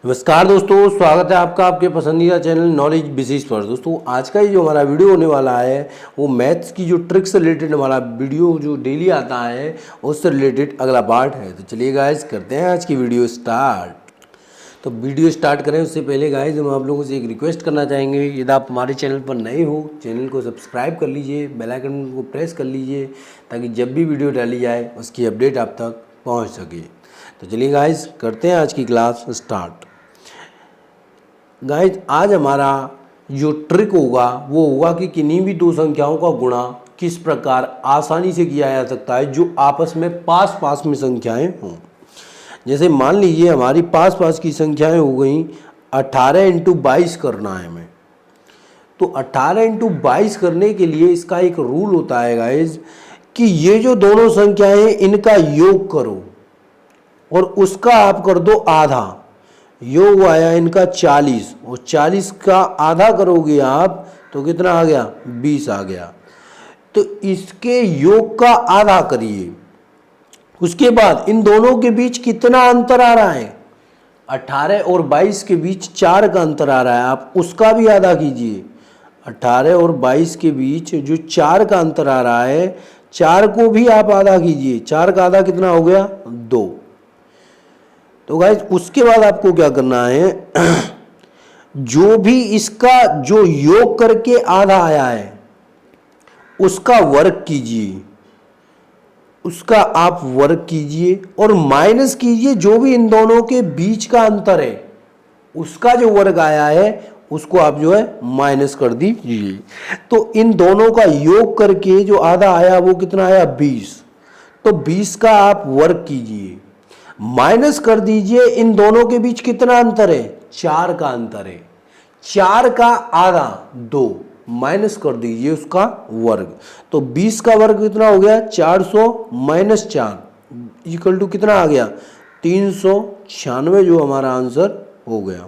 नमस्कार दोस्तों, स्वागत है आपका आपके पसंदीदा चैनल नॉलेज बेसिस पर। दोस्तों आज का ये जो हमारा वीडियो होने वाला है वो मैथ्स की जो ट्रिक्स से रिलेटेड हमारा वीडियो जो डेली आता है उससे रिलेटेड अगला पार्ट है। तो चलिए गाइस करते हैं आज की वीडियो स्टार्ट। तो वीडियो स्टार्ट करें उससे पहले गाइस हम आप लोगों से एक रिक्वेस्ट करना चाहेंगे, यदि आप हमारे चैनल पर नए हो चैनल को सब्सक्राइब कर लीजिए, बेल आइकन को प्रेस कर लीजिए ताकि जब भी वीडियो डाली जाए उसकी अपडेट आप तक पहुँच सके। तो चलिए गाइस करते हैं आज की क्लास स्टार्ट। गाइस आज हमारा जो ट्रिक होगा वो होगा कि किन्हीं भी दो संख्याओं का गुणा किस प्रकार आसानी से किया जा सकता है जो आपस में पास पास में संख्याएं हों। जैसे मान लीजिए हमारी पास पास की संख्याएं हो गई 18 × 22 करना है हमें। तो 18 × 22 करने के लिए इसका एक रूल होता है गाइस कि ये जो दोनों संख्याएं हैं इनका योग करो और उसका आप कर दो आधा। योग आया इनका 40 और 40 का आधा करोगे आप तो कितना आ गया 20 आ गया। तो इसके योग का आधा करिए। उसके बाद इन दोनों के बीच कितना अंतर आ रहा है, 18 और 22 के बीच 4 का अंतर आ रहा है, आप उसका भी आधा कीजिए। 18 और 22 के बीच जो 4 का अंतर आ रहा है 4 को भी आप आधा कीजिए। 4 का आधा कितना हो गया 2। तो गाइस उसके बाद आपको क्या करना है जो भी इसका जो योग करके आधा आया है उसका वर्ग कीजिए, उसका आप वर्ग कीजिए और माइनस कीजिए जो भी इन दोनों के बीच का अंतर है उसका जो वर्ग आया है उसको आप जो है माइनस कर दीजिए। तो इन दोनों का योग करके जो आधा आया वो कितना आया 20। तो 20 का आप वर्ग कीजिए, माइनस कर दीजिए इन दोनों के बीच कितना अंतर है 4 का अंतर है। 4 का आधा 2 माइनस कर दीजिए उसका वर्ग। तो 20 का वर्ग कितना हो गया 400 - 4 इक्वल टू कितना आ गया 396 जो हमारा आंसर हो गया।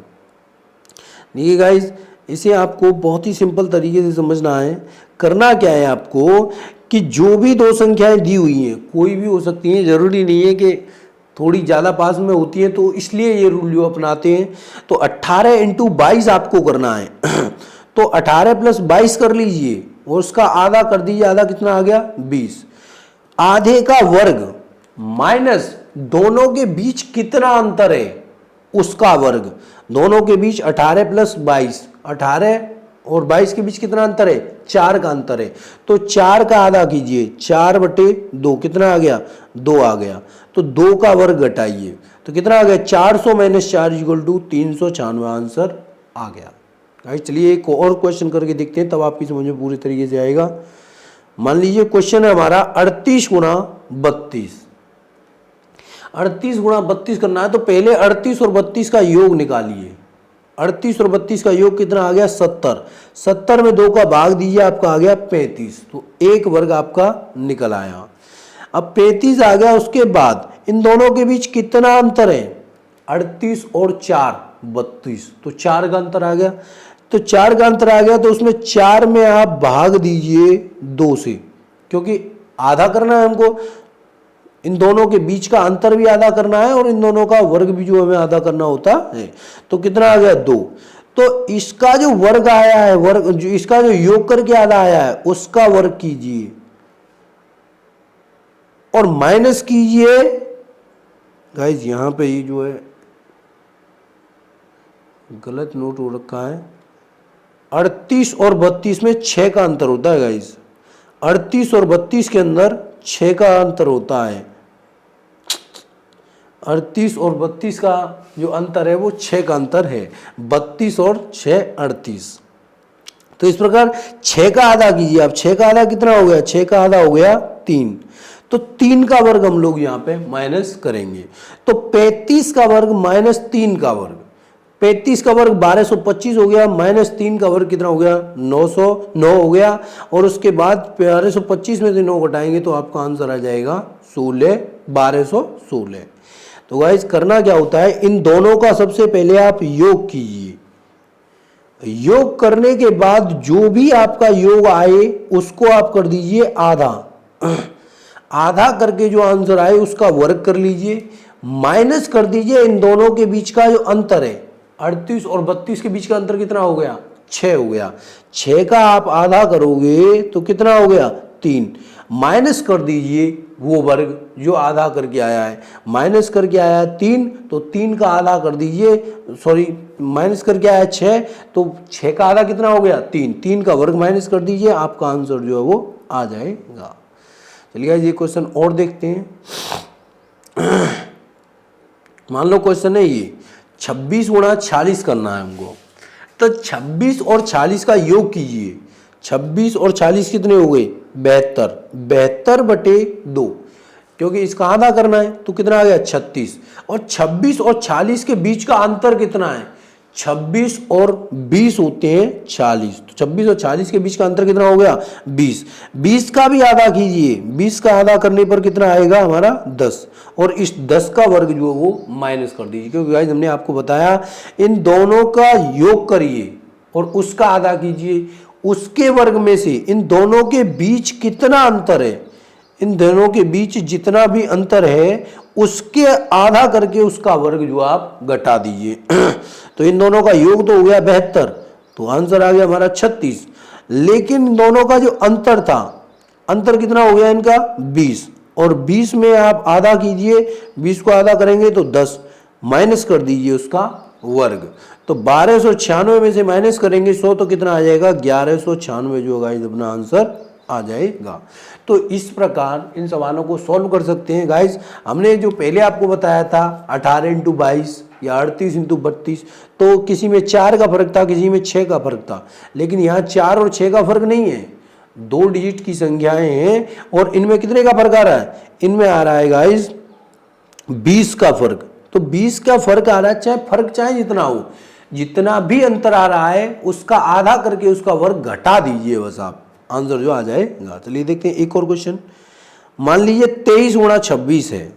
देखिए गाइस इसे आपको बहुत ही सिंपल तरीके से समझना है। करना क्या है आपको कि जो भी दो संख्याएं दी हुई हैं कोई भी हो सकती हैं, जरूरी नहीं है कि थोड़ी ज़्यादा पास में होती है, तो इसलिए ये रूल जो अपनाते हैं। तो 18 × 22 आपको करना है तो 18 + 22 कर लीजिए और उसका आधा कर दीजिए। आधा कितना आ गया 20। आधे का वर्ग माइनस दोनों के बीच कितना अंतर है उसका वर्ग। दोनों के बीच 18 + 22, 18 और 22 के बीच कितना अंतर है 4 का अंतर है। तो 4 का आधा कीजिए, 4/2 कितना आ गया 2 आ गया। तो 2 का वर्ग घटाइए तो कितना आ गया 400 - 4 = 396 आंसर आ गया। गाइस चलिए एक और क्वेश्चन करके देखते हैं तब आपकी समझ में पूरी तरीके से आएगा। मान लीजिए क्वेश्चन है हमारा 38 × 32। 38 × 32 करना है तो पहले 38 और 32 का योग निकालिए। 38 और 32 का योग कितना आ गया 70। 70 में 2 का भाग दीजिए आपका आ गया 35। तो एक वर्ग आपका निकल आया। अब 35 आ गया, उसके बाद इन दोनों के बीच कितना अंतर है 38 और 4 32। तो 4 का अंतर आ गया। तो 4 का अंतर आ गया तो उसमें 4 में आप भाग दीजिए 2 से, क्योंकि आधा करना है हमको, इन दोनों के बीच का अंतर भी आधा करना है और इन दोनों का वर्ग भी जो हमें आधा करना होता है। तो कितना आ गया 2। तो इसका जो वर्ग आया है, वर्ग जो इसका जो योग करके आधा आया है उसका वर्ग कीजिए और माइनस कीजिए। गाइस यहां पे ये जो है गलत नोट हो रखा है। 38 और 32 में 6 का अंतर होता है गाइस। 38 और 32 के अंदर 6 का अंतर होता है। 38 और 32 का जो अंतर है वो 6 का अंतर है। 32 और 6 38। तो इस प्रकार 6 का आधा कीजिए आप। 6 का आधा कितना हो गया 6 का आधा हो गया 3। तो 3 का वर्ग हम लोग यहाँ पे माइनस करेंगे। तो 35 का वर्ग - 3 का वर्ग, 35 का वर्ग 1225 हो गया, -3 का वर्ग कितना हो गया 909 हो गया। और उसके बाद 1225 में से 9 घटाएंगे तो आपका आंसर आ जाएगा 1216। तो गाइस करना क्या होता है, इन दोनों का सबसे पहले आप योग कीजिए। योग करने के बाद जो भी आपका योग आए उसको आप कर दीजिए आधा। आधा करके जो आंसर आए उसका वर्ग कर लीजिए, माइनस कर दीजिए इन दोनों के बीच का जो अंतर है 38 और 32 के बीच का अंतर कितना हो गया? 6 हो गया। 6 का आप आधा करोगे तो कितना हो गया? 3। माइनस कर दीजिए वो वर्ग जो आधा करके आया है, माइनस करके आया है 3, तो 3 का आधा कर दीजिए, सॉरी माइनस करके आया 6, तो 6 का आधा कितना हो गया? 3। 3 का वर्ग माइनस कर दीजिए, आपका आंसर जो है वो आ जाएगा। चलिए ये क्वेश्चन और देखते हैं। मान लो क्वेश्चन है ये 26 गुणा 46 करना है हमको, तो 26 और 40 का योग कीजिए। 26 और 40 कितने हो गए? 72। 72 बटे 2, क्योंकि इसका आधा करना है तो कितना आ गया? 36। और 26 और 40 के बीच का अंतर कितना है? 26 और 20 होते हैं 40, तो 26 और 40 के बीच का अंतर कितना हो गया? 20। 20 का भी आधा कीजिए, 20 का आधा करने पर कितना आएगा हमारा? 10। और इस 10 का वर्ग जो है वो माइनस कर दीजिए, क्योंकि गाइस हमने आपको बताया इन दोनों का योग करिए और उसका आधा कीजिए, उसके वर्ग में से इन दोनों के बीच कितना अंतर है, इन दोनों के बीच जितना भी अंतर है उसके आधा करके उसका वर्ग जो आप घटा दीजिए। तो इन दोनों का योग तो हो गया 72, तो आंसर आ गया हमारा 36। लेकिन इन दोनों का जो अंतर था, अंतर कितना हो गया इनका? 20। और 20 में आप आधा कीजिए, 20 को आधा करेंगे तो 10, माइनस कर दीजिए उसका वर्ग, तो 1296 में से माइनस करेंगे 100 तो कितना आ जाएगा? 1196 जो होगा अपना आंसर आ जाएगा। तो इस प्रकार इन सवालों को सॉल्व कर सकते हैं गाइज। हमने जो पहले आपको बताया था 18 × 22 या 38 × 32, तो किसी में 4 का फर्क था, किसी में 6 का फर्क था, लेकिन यहाँ 4 और 6 का फर्क नहीं है, 2 डिजिट की संख्याएं हैं। और इनमें कितने का फर्क आ रहा है? इनमें आ रहा है गाइज 20 का फर्क। तो 20 का फर्क आ रहा है, चाहे फर्क चाहे जितना हो, जितना भी अंतर आ रहा है उसका आधा करके उसका वर्ग घटा दीजिए, बस आप आंसर जो आ जाएगा। चलिए देखते हैं एक और क्वेश्चन। मान लीजिए 23 गुणा 26 है,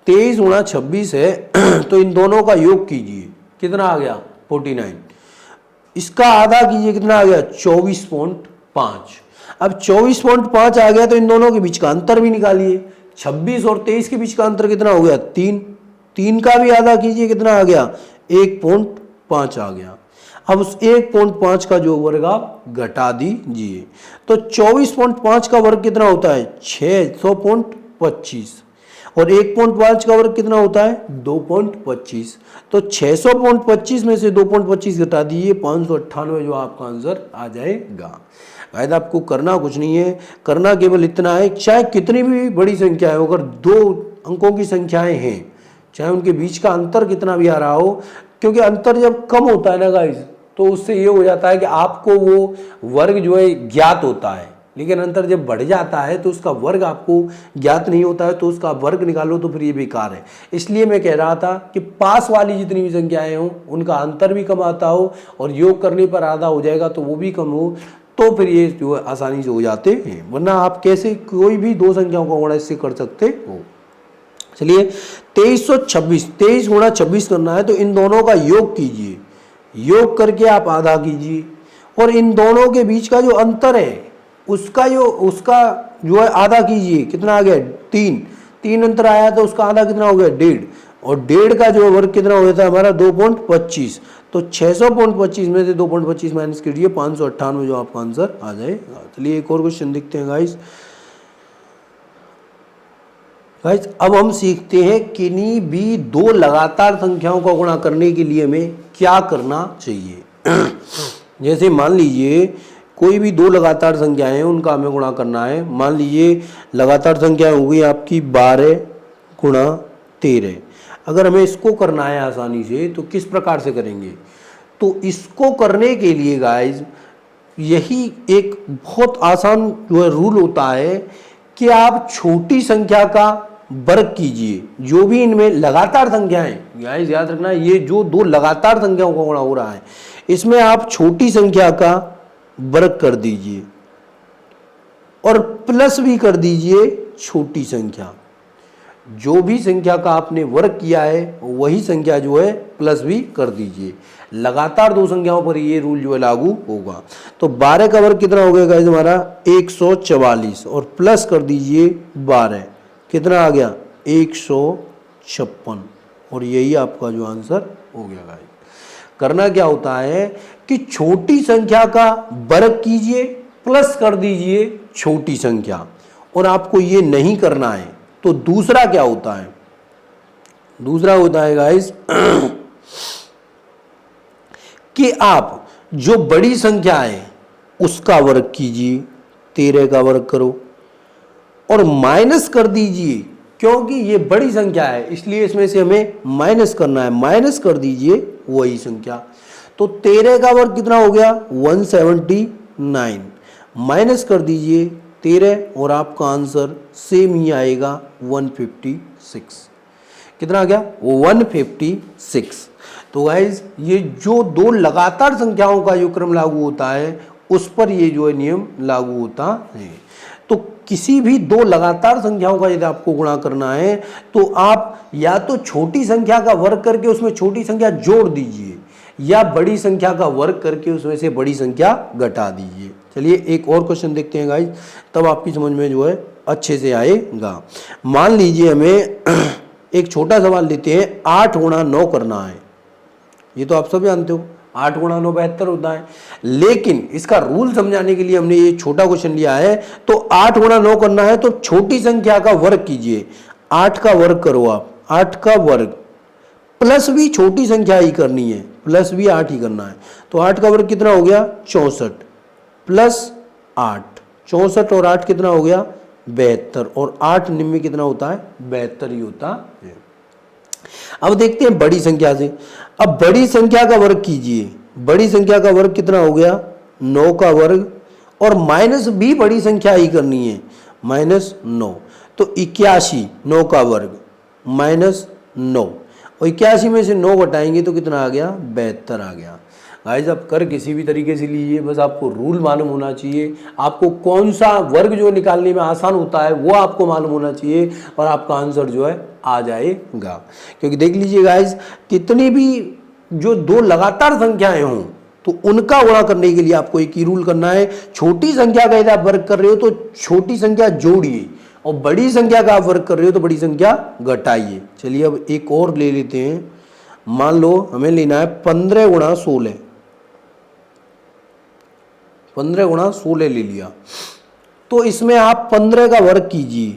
23 गुणा 26 है, तो इन दोनों का योग कीजिए, कितना आ गया? 49। इसका आधा कीजिए, कितना आ गया? 24.5। अब 24.5 आ गया तो इन दोनों के बीच का अंतर भी निकालिए। 26 और 23 के बीच का अंतर कितना हो गया? 3। 3 का भी आधा कीजिए, कितना आ गया? 1.5 आ गया। अब उस 1.5 का जो वर्ग आप घटा दीजिए, तो 24.5 का वर्ग कितना होता है? 600.25। और 1.5 का वर्ग कितना होता है? 2.25। तो 600.25 में से 2.25 घटा दीजिए, 598 जो आपका आंसर आ जाएगा। गाइस आपको करना कुछ नहीं है, करना केवल इतना है, चाहे कितनी भी बड़ी संख्या है, अगर 2 अंकों की संख्याएं हैं, चाहे उनके बीच का अंतर कितना भी आ रहा हो, क्योंकि अंतर जब कम होता है ना गाइस, तो उससे ये हो जाता है कि आपको वो वर्ग जो है ज्ञात होता है, लेकिन अंतर जब बढ़ जाता है तो उसका वर्ग आपको ज्ञात नहीं होता है, तो उसका वर्ग निकालो तो फिर ये बेकार है। इसलिए मैं कह रहा था कि पास वाली जितनी भी संख्याएं हों उनका अंतर भी कम आता हो और योग करने पर आधा हो जाएगा तो वो भी कम हो, तो फिर ये जो है आसानी से हो जाते हैं, वरना आप कैसे कोई भी 2 संख्याओं का गुणा इससे कर सकते हो। चलिए 2326, 23 गुणा 26 करना है, तो इन दोनों का योग कीजिए, योग करके आप आधा कीजिए, और इन दोनों के बीच का जो अंतर है उसका जो है आधा कीजिए, कितना आ गया? 3। 3 अंतर आया तो उसका आधा कितना हो गया? 1.5। और 1.5 का जो वर्ग कितना हो जाता है हमारा? 2.25। तो 600.25 में से 2.25 माइनस कीजिए, 598 जो आपका आंसर आ जाएगा। चलिए एक और क्वेश्चन देखते हैं गाइस। अब हम सीखते हैं किन्हीं भी 2 लगातार संख्याओं का गुणा करने के लिए हमें क्या करना चाहिए। जैसे मान लीजिए कोई भी 2 लगातार संख्याएं हैं, उनका हमें गुणा करना है। मान लीजिए लगातार संख्याएं हो गई आपकी 12 गुणा 13। अगर हमें इसको करना है आसानी से तो किस प्रकार से करेंगे? तो इसको करने के लिए गाइज यही एक बहुत आसान जो है रूल होता है कि आप छोटी संख्या का वर्ग कीजिए। जो भी इनमें लगातार संख्याएं, गाइस याद रखना, ये जो 2 लगातार संख्याओं का गुणा हो रहा है इसमें आप छोटी संख्या का वर्ग कर दीजिए और प्लस भी कर दीजिए छोटी संख्या। जो भी संख्या का आपने वर्ग किया है वही संख्या जो है प्लस भी कर दीजिए। लगातार 2 संख्याओं पर ये रूल जो है लागू होगा। तो 12 का वर्ग कितना हो गया गाइस हमारा? 144, और प्लस कर दीजिए 12, कितना आ गया? 156, और यही आपका जो आंसर हो गया गाइस। करना क्या होता है कि छोटी संख्या का वर्ग कीजिए प्लस कर दीजिए छोटी संख्या, और आपको ये नहीं करना है तो दूसरा क्या होता है, दूसरा होता है गाइस कि आप जो बड़ी संख्या है उसका वर्ग कीजिए, 13 का वर्ग करो और माइनस कर दीजिए, क्योंकि ये बड़ी संख्या है इसलिए इसमें से हमें माइनस करना है, माइनस कर दीजिए वही संख्या। तो 13 का वर्ग कितना हो गया 179, माइनस कर दीजिए 13 और आपका आंसर सेम ही आएगा 156। कितना आ गया 156। तो गाइज ये जो दो लगातार संख्याओं का जो क्रम लागू होता है उस पर ये जो है नियम लागू होता है। तो किसी भी दो लगातार संख्याओं का यदि आपको गुणा करना है तो आप या तो छोटी संख्या का वर्ग करके उसमें छोटी संख्या जोड़ दीजिए या बड़ी संख्या का वर्ग करके उसमें से बड़ी संख्या घटा दीजिए। चलिए एक और क्वेश्चन देखते हैं गाइज, तब आपकी समझ में जो है अच्छे से आएगा। मान लीजिए हमें एक छोटा सवाल लेते हैं, 8 गुणा 9 करना है। ये तो आप सब जानते हो 8 गुणा 9 72 होता है, लेकिन इसका रूल समझाने के लिए हमने ये छोटा क्वेश्चन लिया है। तो 8 गुणा 9 करना है तो छोटी संख्या का वर्ग कीजिए, 8 का वर्ग करो आप, 8 का वर्ग प्लस भी छोटी संख्या ही करनी है, प्लस भी 8 ही करना है। तो 8 का वर्ग कितना हो गया 64 प्लस 8, 64 और 8 कितना हो गया 72, और 8 निम्न कितना होता है 72 ही होता है। अब देखते हैं बड़ी संख्या से। अब बड़ी संख्या का वर्ग कीजिए, बड़ी संख्या का वर्ग कितना हो गया 9 का वर्ग, और माइनस भी बड़ी संख्या ही करनी है, -9। तो 81 9 का वर्ग -9, और 81 में से 9 घटाएंगे तो कितना आ गया 72 आ गया। गाइस आप कर किसी भी तरीके से लीजिए, बस आपको रूल मालूम होना चाहिए, आपको कौन सा वर्ग जो निकालने में आसान होता है वो आपको मालूम होना चाहिए और आपका आंसर जो है आ जाएगा। क्योंकि देख लीजिए गाइस, कितनी भी जो दो लगातार संख्याएं हों तो उनका गुणा करने के लिए आपको एक ही रूल करना है, छोटी संख्या का यदि आप वर्ग कर रहे हो तो छोटी संख्या जोड़िए और बड़ी संख्या का आप वर्ग कर रहे हो तो बड़ी संख्या घटाइए। चलिए अब एक और ले लेते हैं। मान लो हमें लेना है 15 गुणा 16, 15 गुणा 16 ले लिया, तो इसमें आप 15 का वर्ग कीजिए,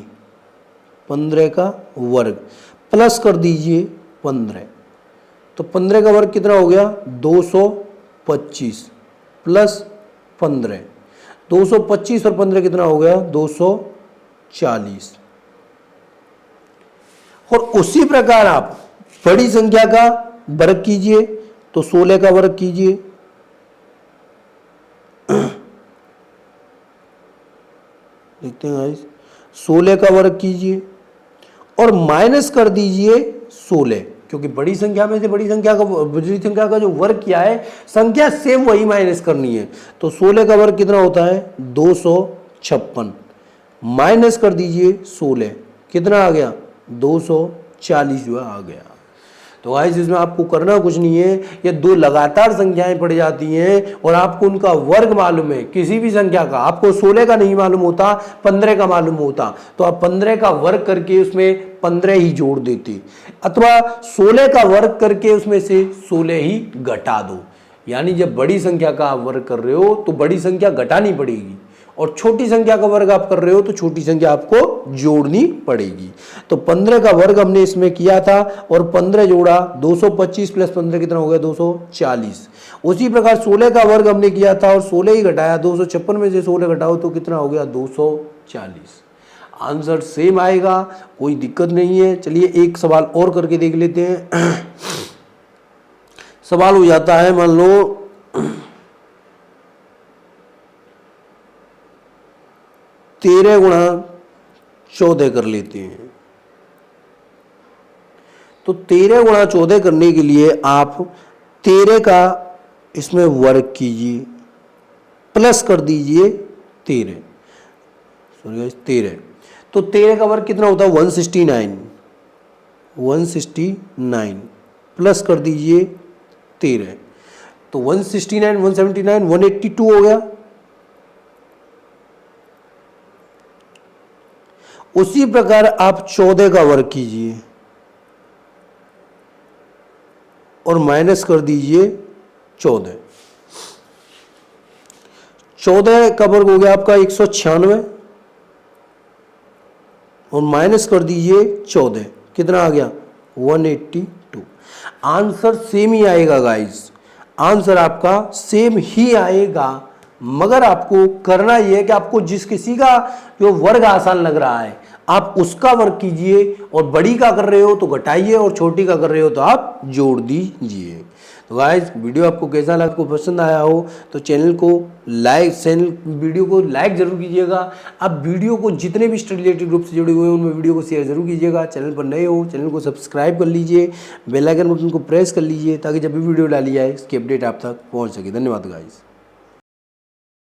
15 का वर्ग प्लस कर दीजिए 15, तो 15 का वर्ग कितना हो गया 225 प्लस 15, 225 और 15 कितना हो गया 240। और उसी प्रकार आप बड़ी संख्या का वर्ग कीजिए, तो 16 का वर्ग कीजिए, देखते हैं गाइस, 16 का वर्ग कीजिए और माइनस कर दीजिए 16, क्योंकि बड़ी संख्या में से बड़ी संख्या का जो वर्ग किया है संख्या सेम वही माइनस करनी है। तो 16 का वर्ग कितना होता है 256, माइनस कर दीजिए 16, कितना आ गया 240 जो आ गया। तो गाइस इसमें आपको करना कुछ नहीं है, ये दो लगातार संख्याएं पड़ जाती हैं और आपको उनका वर्ग मालूम है किसी भी संख्या का, आपको 16 का नहीं मालूम होता 15 का मालूम होता तो आप 15 का वर्ग करके उसमें 15 ही जोड़ देते, अथवा 16 का वर्ग करके उसमें से 16 ही घटा दो। यानी जब बड़ी संख्या का आप वर्ग कर रहे हो तो बड़ी संख्या घटानी पड़ेगी और छोटी संख्या का वर्ग आप कर रहे हो तो छोटी संख्या आपको जोड़नी पड़ेगी। तो 15 का वर्ग हमने इसमें किया था और 15 जोड़ा 225 प्लस 15 कितना हो गया 240। उसी प्रकार 16 का वर्ग हमने किया था और 16 ही घटाया, 256 में से 16 घटाओ तो कितना हो गया 240। आंसर सेम आएगा, कोई दिक्कत नहीं है। चलिए एक सवाल और करके देख लेते हैं। सवाल हो जाता है, मान लो 13 गुणा 14 कर लेते हैं। तो 13 गुणा 14 करने के लिए आप 13 का इसमें वर्ग कीजिए, प्लस कर दीजिए 13, तो 13 का वर्ग कितना होता है 169, 169 प्लस कर दीजिए 13, तो 169 179 182 हो गया। उसी प्रकार आप 14 का वर्ग कीजिए और माइनस कर दीजिए 14, 14 का वर्ग हो गया आपका 196 और माइनस कर दीजिए 14, कितना आ गया 182। आंसर सेम ही आएगा गाइस, आंसर आपका सेम ही आएगा, मगर आपको करना यह है कि आपको जिस किसी का जो वर्ग आसान लग रहा है आप उसका वर्ग कीजिए, और बड़ी का कर रहे हो तो घटाइए और छोटी का कर रहे हो तो आप जोड़ दीजिए। तो गाइस वीडियो आपको कैसा लगा, आपको पसंद आया हो तो चैनल को वीडियो को लाइक जरूर कीजिएगा। आप वीडियो को जितने भी स्टडी रिलेटेड ग्रुप से जुड़े हुए हैं उनमें वीडियो को शेयर जरूर कीजिएगा। चैनल पर नए हो चैनल को सब्सक्राइब कर लीजिए, बेल आइकन बटन को प्रेस कर लीजिए ताकि जब भी वीडियो डाली जाए इसकी अपडेट आप तक पहुँच सके। धन्यवाद गाइस।